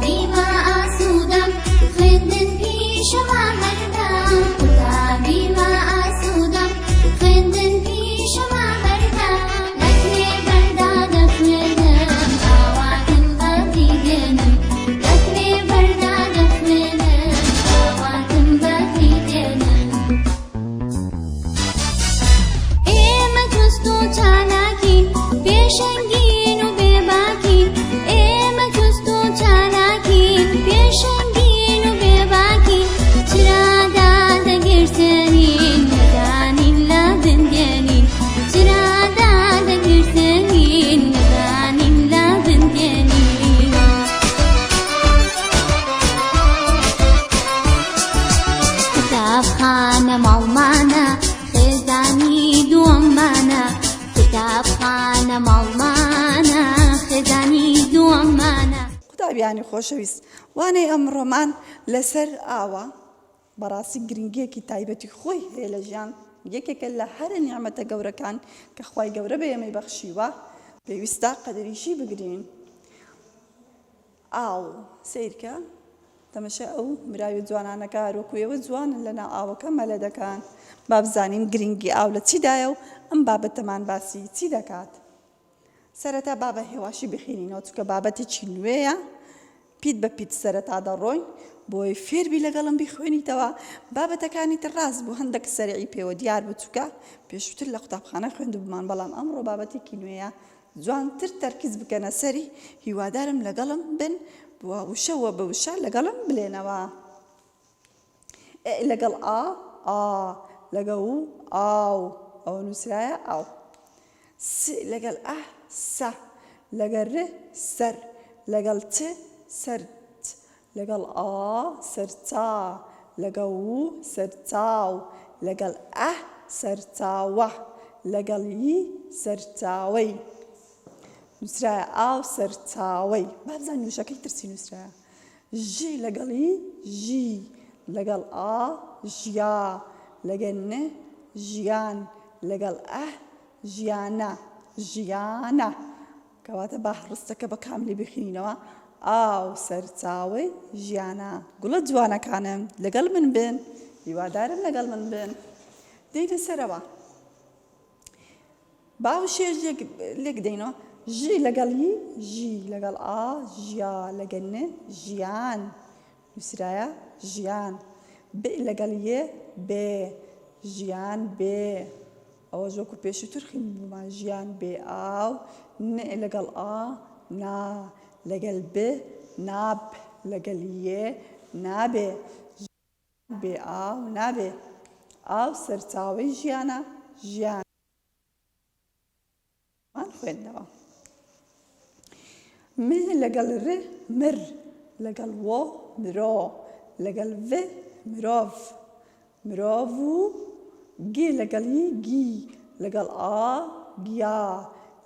بیمە ئاسوودەم خوێندن پیشەما هەردام خوددا بیمە ئاسوودەم خوێندن پیشەما هەردام لەکوێ بەردا دەخوێنم ئاواتم بەفری دێنم لەکوێ بەردا دەخوێنم ئاواتم بەفری دێنم ئێمە جوست و چالاکین پێشەنگین و بێباکین ئێمە جوست و چالاکین پێشەنگین و بێباکین چرادا دەگرتێنین نەدانین لە بندێنین چرادا دەگرتێنین نەدانین لە بندێنین قوتابخانە ماڵمانە خێزانی دووەممانە قوتابخانە ماڵمانە خێزانی دووەممانە قوتابیانی خۆشەویست وانەی ئەمڕۆمان لەسەر ئاوە بەڕاستی گرنگیەکی تایبەتی خۆی هەیە لە ژیان یەکێکە لە هەرە نیعمەتە گەورەکان کە خوای گەورە بە ئێمەی بەخشیوە پێویستە قەدەریشی بگرین ئاو سیرکە تەمەشا ئەو مراوی جوانانەکە هەروەکو ئێوە جوانن لەناو ئاوەکە مەلە دەکەن با بزانین گرنگی ئاو لە چیدایە و ئەم بابەتەمان باسی چی دەکات سەرەتا با بە هێواشی بخێنینەوە چونکە بابەتێکی نوێیە پیت بە پیت سەرەتا دەڕۆین بۆی فێربی لەگەڵم بیخوێنیتەوە بابەتەکانی تر ڕاست بوو هەندێک سەرعی پێوە دیار بچووکە پێشووتر لە قوتابخانە خوێندبوومان بەڵام ئەمڕۆ بابەتێکی نوێیە جوانتر تەرکیز بکەنە سەری هیوادارم لەگەڵم بن بووە وشەوە بە وشە لەگەڵم بلێنەوە لەگەڵ ئا لەگەڵ و ئاو ئەوە نووسرایە ئاو لەگەڵ ئە سە لەگەڵ ڕ سەر لەگەڵ چ سەرچ لەگەڵ ئا سەرچا لەگەڵ و سەرچاو لەگەڵ ئە سەرچاوە لەگەڵ ی سەرچاوەی نووسرایە ئاو سەرچاوەی بابزان نووشەکەی ترسی نووسرایە ژی لەگەڵی ژی لەگەڵ ئا ژیا لەگەڵ ن ژیان لەگەڵ ئە ژیانە ژیانە کەواتە با ڕستەکە بە کاملی بخینەوە ئاو سەرچاوەی ژیانە گوڵە جوانەکانم لەگەڵ من بن هیوادارم لەگەڵ من بن دەینە سەرەوە باو شێژ لێک دەینەوە ژی لەگەڵ ی ژی لەگەڵ ئا ژیا لەگەڵ ن ژیان نووسرایە ژیان ب لەگەڵ یێ بێ ژیان بێ ئەوە ژۆکو پێشووتر خوێندبوومان ژیان بێ ئاو ن لەگەڵ ئا نا لەگەڵ ب ناب لەگەڵ یێ نابێ بێ ئاو نابێ ئاو سەرچاوەی ژیانە ژیان خوێندنەوە م لەگەڵ ڕ مر لەگەڵ وۆ مرۆ لەگەڵ ڤ مرۆڤ مرۆڤ و گی لەگەڵ ی گی لەگەڵ ئا گیا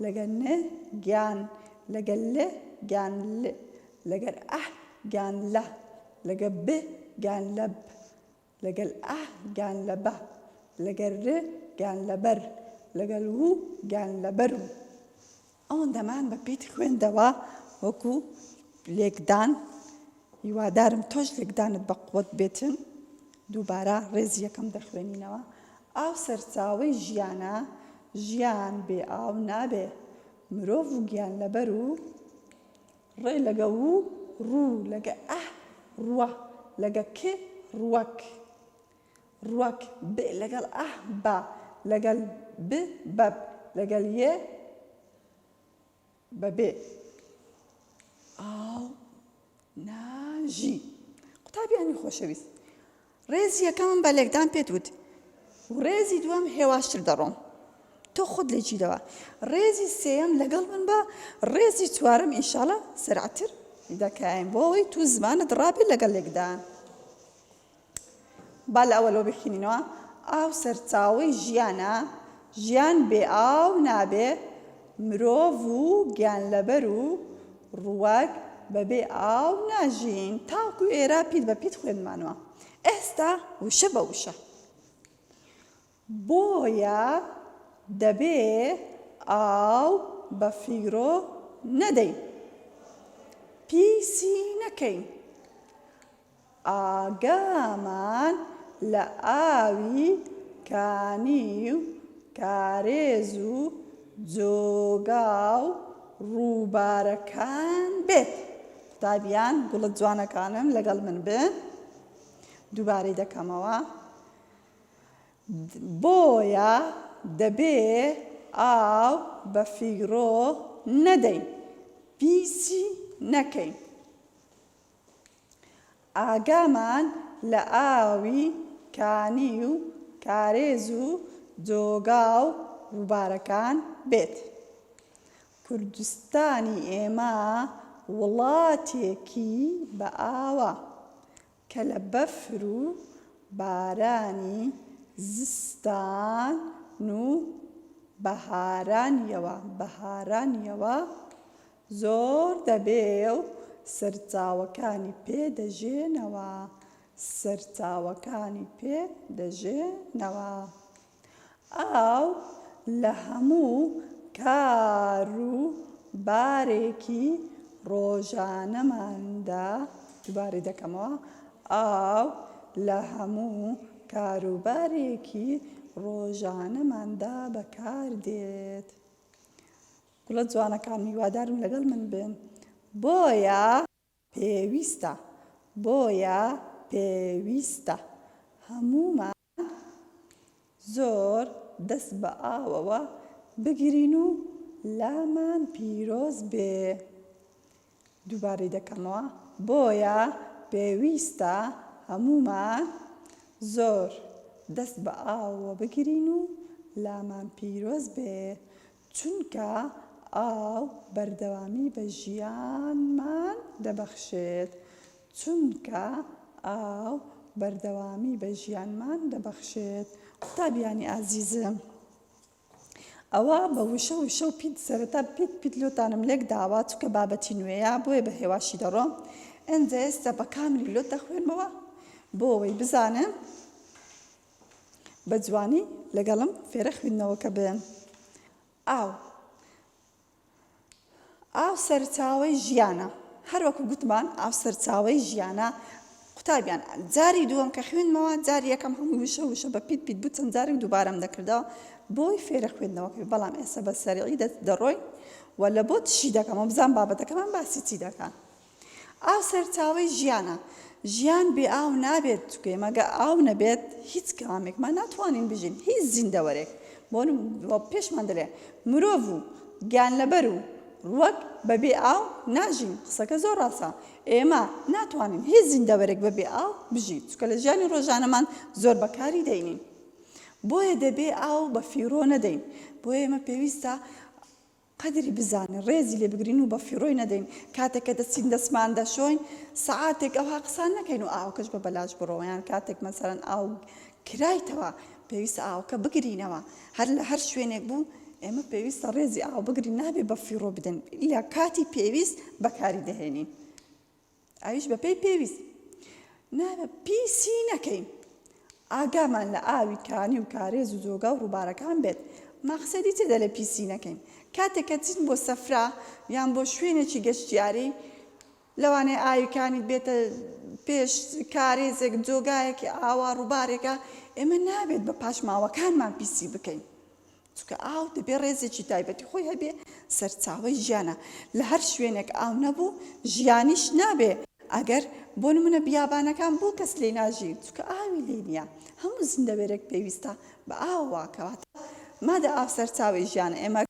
لەگەڵ ن گیان لەگەڵ ل گیان ل لەگەڵ ئە گیان لە لەگەڵ ب گیان لەب لەگەڵ ئە گیان لەبە لەگەڵ ر گیان لەبەر لەگەڵ و گیان لەبەر و ئەوەندەمان بە پێیت خوێندەوە وەکو لێکدان هیوادارم تۆش لێکدانت بە قووەت بێتن دووبارە ڕێزی یەکەم دەخوێنینەوە ئاو سەرچاوەی ژیانە ژیان بێ ئاو نابێ مرۆڤ و گیان لەبەر و ڕێ لەگە و ڕوو لەگە ئە ڕوە لەگە کێ ڕوەک ڕوەک ب لەگەڵ ئە بە لەگەڵ ب بەب لەگەڵ یێ بەبێ ئاو ناژی قوتابیانی خۆشەویست ڕێزی یەکەمم بە لێکدان پێت وت و ڕێزی دووەم هێواشتر دەڕۆم تۆ خۆت لێچیدەوە ڕێزی سێیەم لەگەڵ من بە ڕێزی چوارەم ئینشاڵە سەرعەتر دەکاین بۆ ئەوەی تو زمانت ڕابێت لەگەڵ لێکدان با لە ئەوەلەوە بخینینەوە ئاو سەرچاوەی ژیانە ژیان بێ ئاو نابێ مرۆڤ و گیان لەبەر و ڕووەک بەبێ ئاو ناژین تاوکو ئێرە پیت بە پیت خوێنمانەوە ئێستا وشە بە وشە بۆیە دەبێ ئاو بە فیرۆ نەدەین پیسی نەکەین. ئاگامان لە ئاوی کانی و کارێز و جۆگا و ڕووبارەکان بێت. قوتابیان گوڵە جوانەکانم لەگەڵ من بن. دووبارەی دەکەمەوە. بۆیە دەبێ ئاو بە فیڕۆ نەدەین، پیسی نەکەین. ئاگامان لە ئاوی کانی و کارێز و جۆگا و ڕووبارەکان بێت. کوردستانی ئێمە وڵاتێکی بە ئاوە کە لە بەفر و بارانی زستان و بەهارانیەوە زۆر دەبێ و سەرچاوەکانی پێدەژێنەوە. ئاو لە هەموو کار و بارێکی ڕۆژانەماندا، دووبارەی دەکەمەوە، ئاو لە هەموو کاروبارێکی ڕۆژانەماندا بەکاردێت. گوڵە جوانەکان میوادارم لەگەڵ من بن. بۆیە پێویستە هەموومان زۆر دەست بە ئاوەوە بگرین و لامان پیرۆز بێ. دووبارەی دەکەمەوە. بۆیە پێویستە هەموومان زۆر دەست بە ئاوەوە بگرین و لامان پیرۆز بێ، چونکە ئاو بەردەوامی بە ژیانمان دەبەخشێت. قوتابیانی ئازیزم، ئەوە بە وشە و پیت سەرەتا پیت لۆتانم لێک داوە، چونکە بابەتی نوێیە، بۆیە بە هێواشی دەڕۆم. ئەنجا ئێستا بە کاملی لۆت دەخوێنمەوە بۆ ئەوەی بزانم بە جوانی لەگەڵم فێرە خوێندنەوەکە بن. ئاو سەرچاوەی ژیانە. هەروەکو گوتمان ئاو سەرچاوەی ژیانە. قوتابیان جاری دووەم کە خوێنمەوە، جاری یەکەم هەموو وشە بە پیت بوو، چەند جارێک دووبارەم دەکردەوە بۆی فێرە خوێندنەوەکە. بەڵام ئێستا بە سەریعی دەڕۆی و لە بۆ تشی دەکەم و بزان بابەتەکەمان باسی چی دەکەن. ئاو سەرچاوەی ژیانە. ژیان بێ ئاو نابێت، چونکە ئێمەگە ئاو نەبێت هیچ کامێکمان ناتوانین بژین، هیچ زیندەوەرێک. بۆ پێشمان دەڵێ مرۆڤ و گیانلەبەر و ڕووەک بەبێ ئاو ناژین. قسەکە زۆر ڕاستە. ئێمە ناتوانین هیچ زیندەوەرێک بەبێ ئاو بژین، چونکە لە ژیانی ڕۆژانەمان زۆر بەکاری دەینین. بۆیە دەبێ ئاو بە فیڕۆ نەدەین. بۆیە ئێمە پێویستە قەدری بزانین، ڕێزی لێ بگرین و بە فیڕۆی نەدەین. کاتێک کە دەچین دەسمان دەشۆین سەعاتێک ئەوها قسان نەکەین و ئاوکەش بە بەلاش بڕۆ. یان کاتێک مەسەڵەن ئاو کرایتەوە پێویستە ئاوکە بگرینەوە. هەر لە هەر شوێنێک بوو ئێمە پێویستە ڕێزی ئاو بگرین، نابێ بە فیڕۆ بدەن، ئیلا کاتی پێویست بەکاری دەهێنین. ئاویش بە پێی پێویست نابێ پیسی نەکەین. ئاگامان لە ئاوی کانی و کارێز و جۆگا و ڕووبارەکان بێت. مەقسەدی چێدە لە پیسی نەکەین؟ کاتێک کە چین بۆ سەفرا یان بۆ شوێنێکی گەشتیاری، لەوانەیە ئاویکانی بێتە پێش کارێزێک جۆگایەکی ئاوا ڕووبارێکە، ئێمە نابێت بە پاشماوەکانمان پیسی بکەین، چونکە ئاو دەبێ ڕێزێکی تایبەتی خۆی هەبێ، سەرچاوەی ژیانە. لە هەر شوێنێک ئاو نەبوو ژیانیش نابێ. ئەگەر بۆ نمونە بیابانەکان بۆ کەس لێ ناژی، چونکە ئاوی لێ نییە. هەموو زیندەوەرێک پێویستە بە ئاوە، کەواتە مادە ئاو سەرچاوەی ژیانە. ئێمە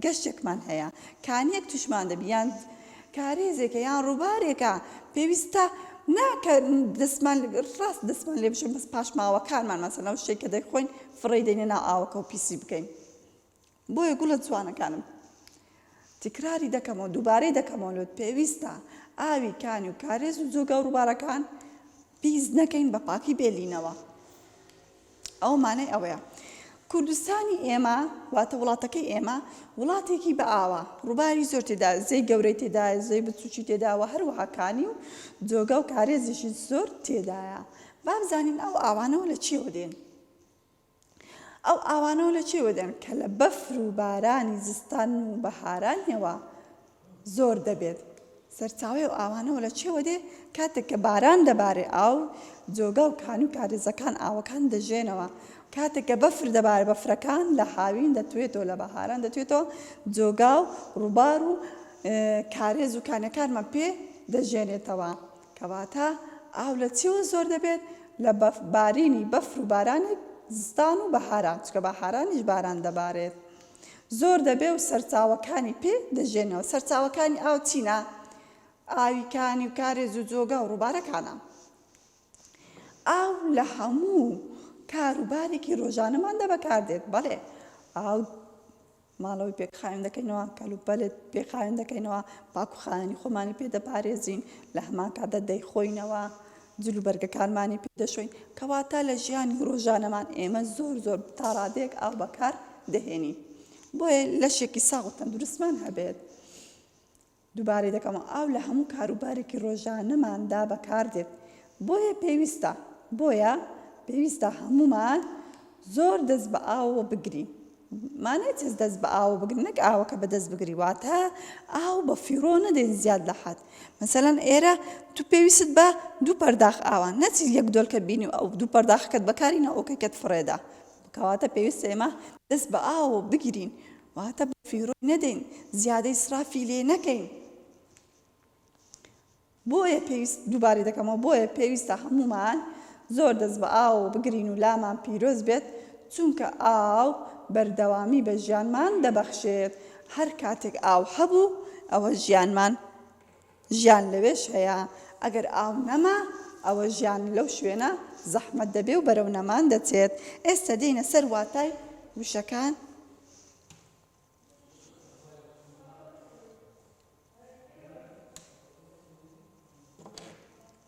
گەشتێکمان هەیە، کانیەک توشمان دەبی یان کارێزێکە یان ڕووبارێکە، پێویستە ناکە ڕاست دەستمان لێ بشین، بەس پاشماوەکانمان مەسەڵەن شتێک کە دەخۆین فڕی دەینە ناو ئاوەکە و پیسی بکەین. بۆیە گوڵە جوانەکانم تکراری دەکەمەوە، دووبارەی دەکەمەوە لۆت پێویستە ئاوی کانی و کارێز و جۆگا و ڕووبارەکان پیس نەکەین، بە پاکی بێلینەوە. ئەو مانای ئەوەیە. کوردستانی ئێمە واتە وڵاتەکەی ئێمە وڵاتێکی بە ئاوە، ڕووباری زۆر تێدا، زەی گەورەی تێدایە، زەی بچووکی تێداوە، هەروەها کانی و جۆگا و کارێزیشی زۆر تێدایە. با بزانین ئەو ئاوانەوە لە چیەوە دێن؟ ئەو ئاوانەوە لە چیەوە دێن کە لە بەفر و بارانی زستان و بەهارانیەوە زۆر دەبێت. سەرچاوی و ئاوانەوە لە چێوە دێ کاتێک کە باران دەبارێ ئاو جۆگا و کانی و کارێزەکان ئاوەکان دەژێنەوە کاتێک کە بەفر دەبارێ بەفرەکان لە هاوین دەتوێتەوە لە بەهاران دەتوێتەوە جۆگا و ڕووبار و کارێز و کانەکانمان پێ دەژێنێتەوە کەواتە ئاو لە چیوە زۆر دەبێت لە بارینی بەفر و بارانی زستان و بەهاران چکە بەهارانیش باران دەبارێت زۆر دەبێ و سەرچاوەکانی پێ دەژێنەوە سەرچاوەکانی ئاو چینە ئاویکانی و کارێز و جۆگا و ڕووبارەکانە ئاو لە هەموو کاروبارێکی ڕۆژانەماندا بەکاردێت بەڵێ ئاو ماڵەوەی پێکخاوێن دەکەینەوە کەلوپەلت پێخاوێن دەکەینەوە باکوخانی خۆمانی پێ دەپارێزین لە هەمان کاتە دەیخۆینەوە جلوبەرگەکانمانی پێ دەشۆین کەواتە لە ژیانی ڕۆژانەمان ئێمە زۆر تا ڕادێک ئاو بەکار دەهێنین بۆیە لەشێکی ساغ و تەندروستمان هەبێت دووبارەی دەکەمەوە ئاو لە هەموو کاروبارێکی ڕۆژانەماندا بەکاردێت بۆیە پێویستە هەمومان زۆر دەست بە ئاوە بگرین مانێت دەست بە ئاوە بگرین نەک ئاوەکە بەدەست بگری واتە ئاو بە فیڕۆ نەدەین زیاد لە حەد مەسەلەن ئێرە تو پێویست بە دوو پەرداخ ئاوان نەچی یەک دۆلکە بینی و ئەو دوو پەرداخەکەت بەکارینە ئەوکەکەت فڕێدا کەواتە پێویستە ئێمە دەست بە ئاوە بگرین واتە بە فیڕۆی نەدەین زیادەی ئیسرافی لێ نەکەین بۆیە دووبارەی دەکەمەوە بۆیە پێویستە هەمومان زۆر دەست بە ئاوە بگرین و لامان پیرۆز بێت چونکە ئاو بەردەوامی بە ژیانمان دەبەخشێت هەر کاتێک ئاو هەبوو ئەوە ژیان لەوێش هەیە ئەگەر ئاو نەما ئەوە ژیان لەو شوێنە زەحمەت دەبێ و بەرەو نەمان دەچێت ئێستا دێینە سەر واتای وشەکان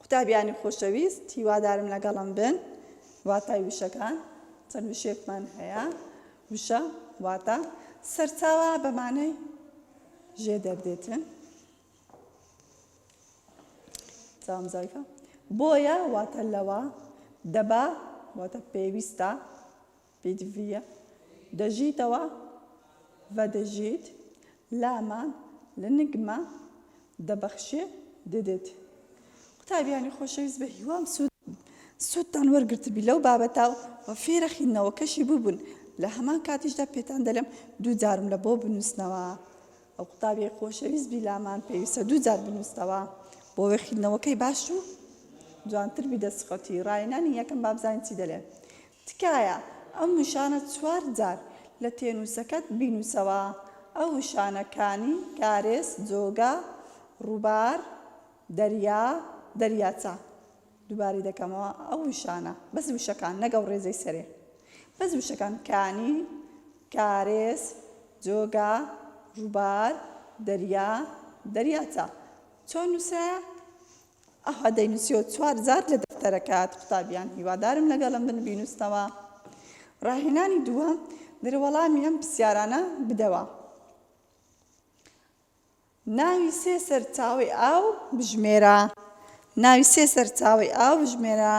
قوتابیانی خۆشەویست هیوادارم لەگەڵم بن واتای وشەکان چەند وشێکمان هەیە وشە واتە سەرچاوە بەمانەی ژێ دەردێتن چاوم زایفە بۆیە واتە لەوە دەبا واتە پێویستە پێدڤیە دەژیتەوە بە دەژیت لامان لە نگمە دەبەخشێ دەدێت قوتابیانی خۆشەویست بە هیوام سوودتان وەرگرتبی لەو بابەتا و فێرەخینەوەکەشی ببوون لە هەمان کاتیشدا پێتان دەڵێم دوو جارم لە بۆ بنووسنەوە ئەو قوتابی خۆشەویست بیلامان پێویستە دوو جار بنووسنەوە بۆ وەخینەوەکەی باش و جوانتر بی دەستخەتی ڕاینانی یەکەم بابزانین چی دەڵێ تکایە ئەم وشانە 4 جار لە تێنووسەکەت بینووسەوە ئەو وشانەکانی کارێز جۆگا ڕووبار دەریاچە دووبارەی دەکەمەوە ئەو وشانە بەس وشەکان نەگەڵ ڕێزەی سەرێ بەس وشەکان کانی کارێز جۆگا ڕووبار دەریاچە چۆن نووسرایە ئەوە دەینووسیەوە 4 جار لە دەفتەرەکەت قوتابیان هیوادارم لەگەڵم بن بینووسنەوە ڕاهێنانی دووەم دەرەوەڵامی ئەم پرسیارانە بدەوە ناوی سێ سەرچاوی ئاو بژمێرە ناوی سێ سەرچاوی ئاو بژمێرە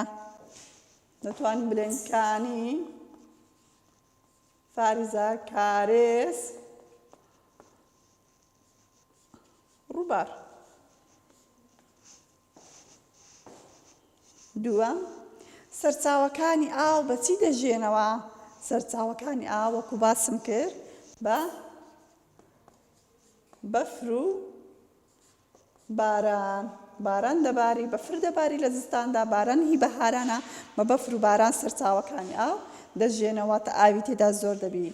دەتوانین بڵێن کانی فارزە کارێز ڕووبار دووەم سەرچاوەکانی ئاو بە چی دەژێنەوە سەرچاوەکانی ئاو وەکو باسم کرد بە بەفر و باران دەباری بەفر دەباری لە زستاندا باران هی بەهارانە بە بەفر و باران سەرچاوەکانی ئاو دەژێنەوە تا ئاوی تێدا زۆر دەبی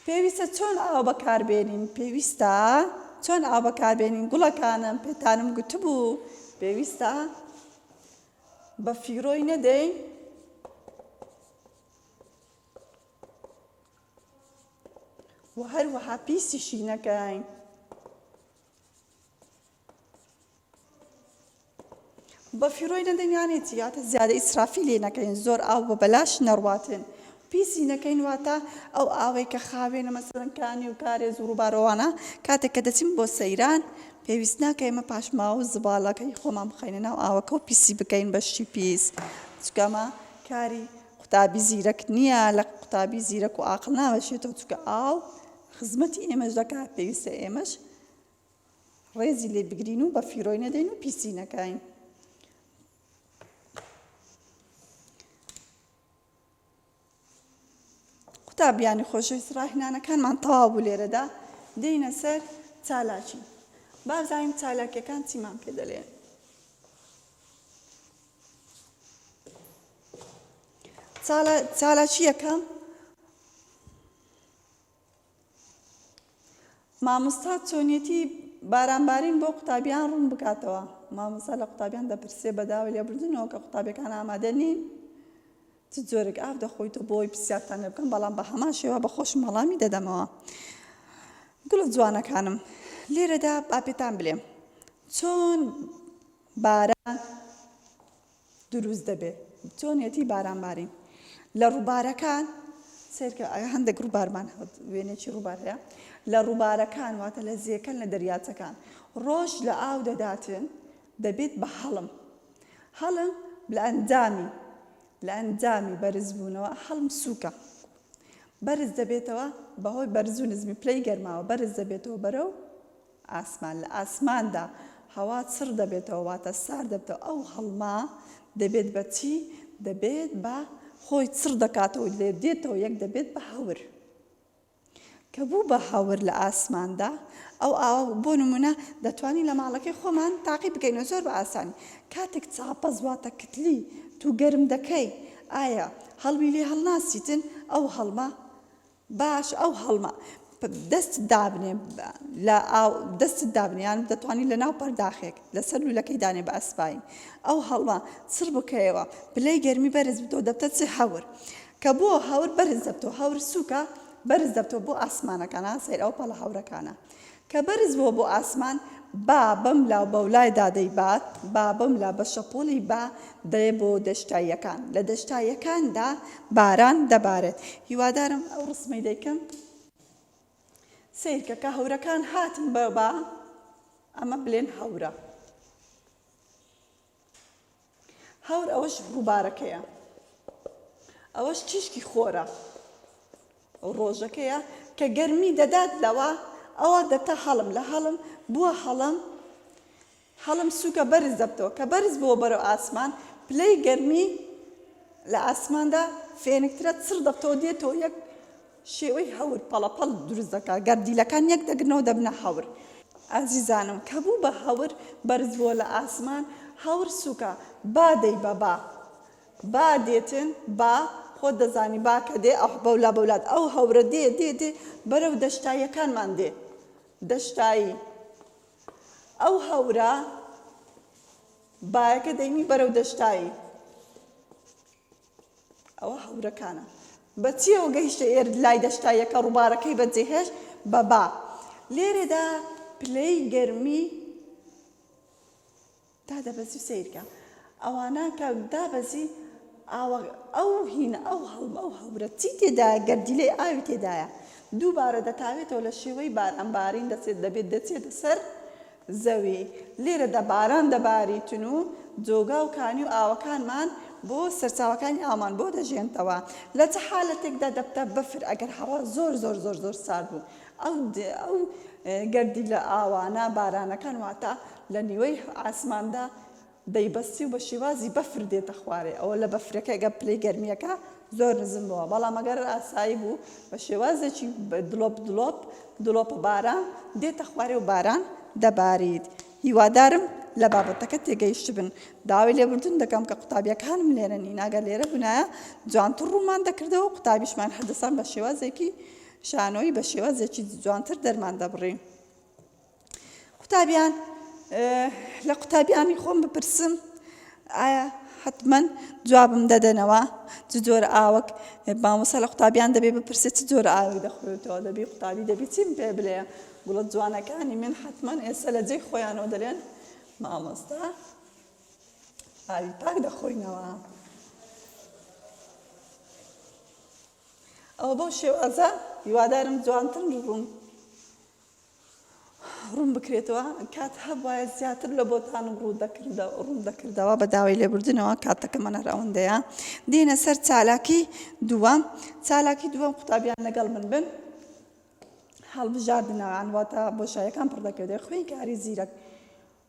پێویستە چۆن ئاو بەکاربێنین پێویستە چۆن ئاو بەکاربێنین گوڵەکانم پێتانم گوتبوو پێویستە بە فیڕۆی نەدەین و هەروەها پیسیشی نەکەین بە فیڕۆی نەدەین یانێتی یاتە زیادە ئیسرافی لێ نەکەین زۆر ئاو بە بەلاش نەڕواتن پیسی نەکەین واتە ئەو ئاوەی کە خاوێنە مەسەڵەن کانی و کارێز و ڕووبارەوانە کاتێک کە دەچین بۆ سەیران پێویست ناکە ئێمە پاشماوە زباڵەکەی خۆمان بخەینە ناو ئاوەکە و پیسی بکەین بەشی پیس چکەمە کاری قوتابی زیرەک نییە لە قوتابی زیرەک و عاقڵ ناوەشێتەوە چکە ئاو خزمەتی ئێمەش دەکات پێویستە ئێمەش ڕێزی لێ بگرین و بە فیرۆی نەدەین و پیسی نەکەین. قوتابیانی خۆشەویست ڕاهێنانەکانمان تەواو بوو لێرەدا دێینە سەر چالاکی. با بزانین چالاکیەکان چیمان پێ دەڵێن. چالاکی یەکەم مامۆستا چۆنیەتی بارانبارین بۆ قوتابیان ڕوون بکاتەوە. مامۆستا لە قوتابیان دەپرسێ بەداوای لێبوردنەوە کە قوتابیەکان ئامادە نین چ جۆرێک ئاو دەخۆیتەوە بۆی پرسیارتان لێ بکەم، بەڵام بە هەمان شێوە بە خۆشم وەڵامی دەدەمەوە. گوڵە جوانەکانم، لێرەدا با پێتان بڵێم چۆن باران دروست دەبێت، چۆنیەتی بارانبارین. لە ڕووبارەکان سێرکە هەندێک ڕووبارمان وێنێکی ڕووبار هەیە، لە ڕووبارەکان واتە لە زیەکەن لە دەریاچەکان ڕۆژ لە ئاو دەداتن دەبێت بە هەڵم لە ئەنجامی بەرزبوونەوە هەڵم سووکە بەرز دەبێتەوە بەهۆی بەرز و نزمی پلەی گەرماوە بەرز دەبێتەوە بەرەو ئاسمان. لە ئاسماندا هەوا چڕ دەبێتەوە واتە سار دەبێتەوە. ئەو هەڵما دەبێت بە چی؟ دەبێت بە خۆی چڕ دەکاتەوە لێ دێتەوە یەک دەبێت بە هەور. کە بوو بە هەور لە ئاسماندا ئەو ئاوە بۆ نمونە دەتوانین لە ماڵەکەی خۆمان تاقی بکەینەوە زۆر بە ئاسانی. کاتێک چاپە زواتە کتلی تو گەرم دەکەی ئایا هەڵمی لێ هەڵناسیتن ئەو هەڵمە باش ئەو هەڵمە دەست دابنێ یان دەتوانین لە ناو پەرداخێک لەسەر لولەکەی دانێ بە ئەسپاین ئەو هەڵمە چڕ بکەیەوە پلەی گەرمی بەرز بتەوە دەبتە چ هەور. کە بۆ هەور بەرز دەبتەوە هەور سووکە بەرز دەبتەوە بۆ ئاسمانەکانە سەیر ئەو پەڵە هەورەکانە. کە بەرز بووە بۆ ئاسمان با بەم لاو بەولایدا دەیبات با بەم لا بە شەپۆڵی با دەیە بۆ دەشتاییەکان. لە دەشتاییەکاندا باران دەبارێت. هیوادارم ئەو ڕسمەی دەیکەم سیرکە کە هەورەکان هاتن بە ئەمە بلێن هەورە. هەور ئەوەش ڕووبارەکەیە، ئەوەش چیشکی خۆرە، ئەو ڕۆژەکەیە کە گەرمی دەدات لەوە ئەوە دەبتە هەڵم. لە هەڵم بووە هەڵم سووکە بەرز دەبتەوە. کە بەرز بووە بەرەو ئاسمان پلەی گەرمی لە ئاسماندا فێنکترە چڕ دەبتەوە دێتەوە یەک شێوەی هەور پەڵەپەڵ دروست دەکات. گەردیلەکان یەک دەگرنەوە دەبنە هەور. ئازیزانم کە بوو بە هەور بەرز بووە لە ئاسمان هەور سووکە با دەی بە با دێتن با خۆ دەزانی با کە دێ ئەو بەولات ئەو هەورە دێ بەرەو دەشتاییەکانمان دێ دەشتایی. ئەو هەورە بایەکە دەینی بەرەو دەشتایی. ئەوە هەورەکانە بەچیەوە گەیشتە ئێرە لای دەشتاییەکە ڕووبارەکەی بەجێهێشت بە با. لێرەدا پلەی گەرمی دادەبەزی سیرکە ئەوانە کە دابەزی ئەو هینە ئەو هەڵمە ئەو هەورە چی تێدایە؟ گەردیلەی ئاوی تێدایە. دووبارە دەتاوێتەوە لە شێوەی بارانبارین دەبێت دەچێتە سەر زەوی. لێرەدا باران دەباریتن و جۆگا و کانی و ئاوەکانمان بۆ سەرچاوەکانی ئاومان بۆ دەژێنتەوە. لە چه حالەتێکدا دەبتە بەفر ئەگەر هەوا زۆر سارد بوو ئەو گەردی لە ئاوانە بارانەکان واتە لە نیوەی ئاسماندا دەیبەستی و بە شێوازی بەفر دێتە خوارێ. ئەوە لە بەفرەکە ئەگە پلەی گەرمیەکە زۆر نزم بووە، بەڵام ئەگەر ئاسایی بوو بە شێوازێکی دڵۆپە باران دێتە خوارێ و باران دەبارید. هیوادارم لە بابەتەکە تێگەیشت بن. داوای لێبوردن دەکەم کە قوتابیەکانم لێرە نین. ئەگەر لێرە بوونایە جوانتر ڕوومان دەکردەوە و قوتابیشمان هەردەسان بە شێوازێکی شانۆی بە شێوازێکی جوانتر دەرمان دەبڕین. قوتابیان لە قوتابیانی خۆم بپرسم ئایا حتمما جوابم دەدەنەوە چ جۆرە ئاوەک مامۆستا لە قوتابیان دەبێ بپرسێت چ جۆرە ئاوێک دەخوێتەوە دەبێ قوتابی دەبێ چیم پێ بڵێ. گوڵە جوانەکانی من حتمما ئێستا لە جێی خۆیانەوە دەڵێن مامۆستا ئاوی پاک دەخۆینەوە. ئەوە بەو شێوازە هیوادارم جوانتر ڕوون بکرێتەوە. کات هەبوایە زیاتر لە بۆتانم ڕوون دەکردەوە بە داوای لێبوردنەوە کاتەکەمان هەر ئەوەندەیە. دێنە سەر چالاکی دووەم. چالاکی دووەم قوتابیان لەگەڵ من بن. هەڵبژاردنەوە واتە بۆشاییەکان پڕ دەکەوێت خوێن کاری زیرەک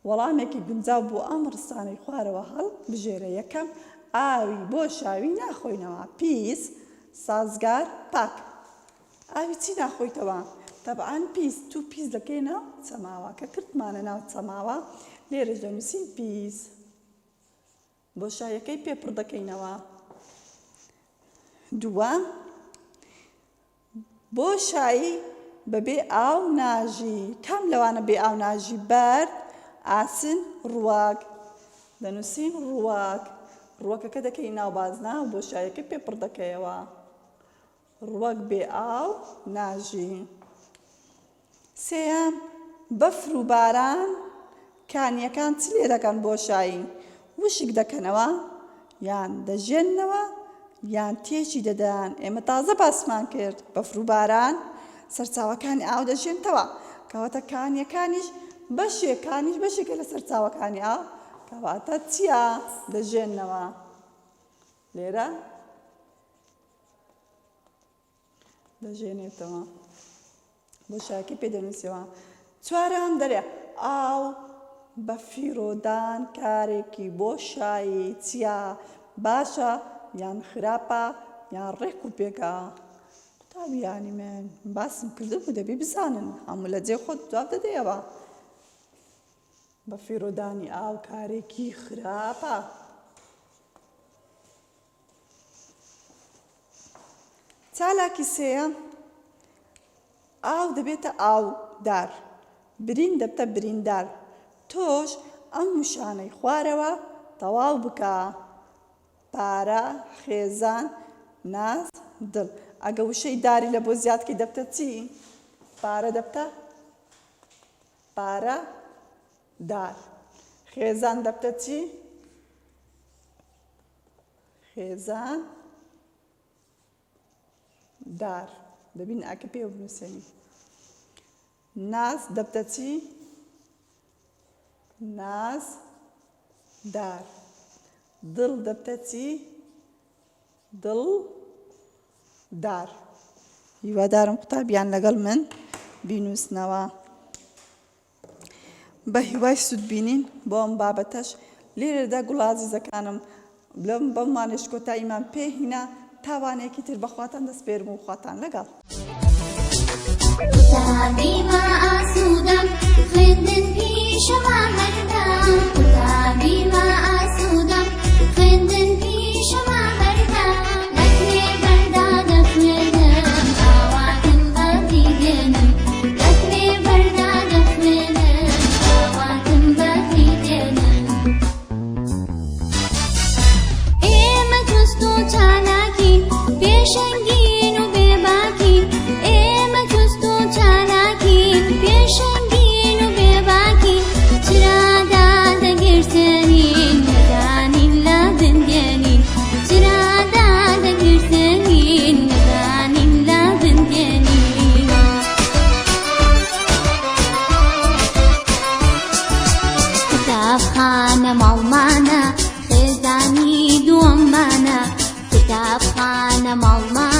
وەڵامێکی گونجاو بۆ ئەم ڕستانەی خوارەوە هەڵبژێرە یەکەم ئاوی بۆشاوی ناخۆینەوە پیس سازگار پاک ئاوی چی ناخۆیتەوە تەبعاً پیس تو پیس دەکەینە چەماوە کە کردمانە ناو چەماوە لێرەش دەنووسین پیس بۆشاییەکەی پێ پڕ دەکەینەوە دووەم بۆشایی بەبێ ئاو ناژی کام لەوانە بێ ئاو ناژی بەرد ئاسن ڕواگ دەنووسین ڕواگ ڕوەکەکە دەکەی ناو بازنا و بۆشاییەکەی پێ پڕ دەکەیەوە ڕوەک بێ ئاو ناژی سێیەم بەفر و باران کانیەکان چ لێ دەکەن بۆشایی وشک دەکەنەوە یان دەژێننەوە یان تێکی دەدەن ئێمە تازە باسمان کرد بەفر و باران سەرچاوەکانی ئاو دەژێنتەوە کەواتە کانیەکانیش بەشێکە لە سەرچاوەکانی ئاو کەواتە چییە دەژێننەوە لێرە دەژێنێتەوە بۆشاییەکەی پێ دەنووسیەوە چوارەم دەرێ ئاو بە فیرۆدان کارێکی بۆشایی چییە باشە یان خراپە یان ڕێک و پێکە قوتابیانی من باسم کردبوو دەبێ بزانن هەموو لە جێ خۆت جواب دەدەیەوە بە فیرۆدانی ئاو کارێکی خراپە چالاکی سێیەم ئاو دەبێتە ئاودار برین دەبتە بریندار تۆش ئەم وشانەی خوارەوە تەواو بکە پارە خێزان ناز دڵ ئەگە وشەی داری لە بۆ زیادکەی دەبتە چی پارە دەبتە پارە دار خێزان دەبتە چی خێزان دار دەبین ئاکە پێ بنووسێنی ناز دەبتە چی ناز دار دڵ دەبتە چی دڵ دار هیوادارم قوتابیان لەگەڵ من بینووسنەوە بە هیوای سودبینین بۆ ئەم بابەتەش لێرەدا گوڵازیزەکانم بەمانێش کۆتاییمان پێهینا تاوانێکی تر بەخواتان دەسپێرم و خواتان لەگەڵ قوتابی ما ئاسوودەم خوێندن پیشەما هەردەم قوتابی ما ئاسوودەم خوێندن پیشەما هەردەم لەکوێ بەردا دەخوێنم ئاواتم بەفری دێنم لەکوێ بەردا دەخوێنم ئاواتم بەفری دێنم ئێمە جوست و چالاکین پێشەنگین و بێباکین ئێمە جوست و چالاکین پێشەنگین و بێباکین چرادا دەگرتێنین نەدانین لە بندێنین چرادا دەگرتێنین نەدانین لە بندێنین قوتابخانە ماڵمانە خێزانی دووەممانە قوتابخانە ماڵمانە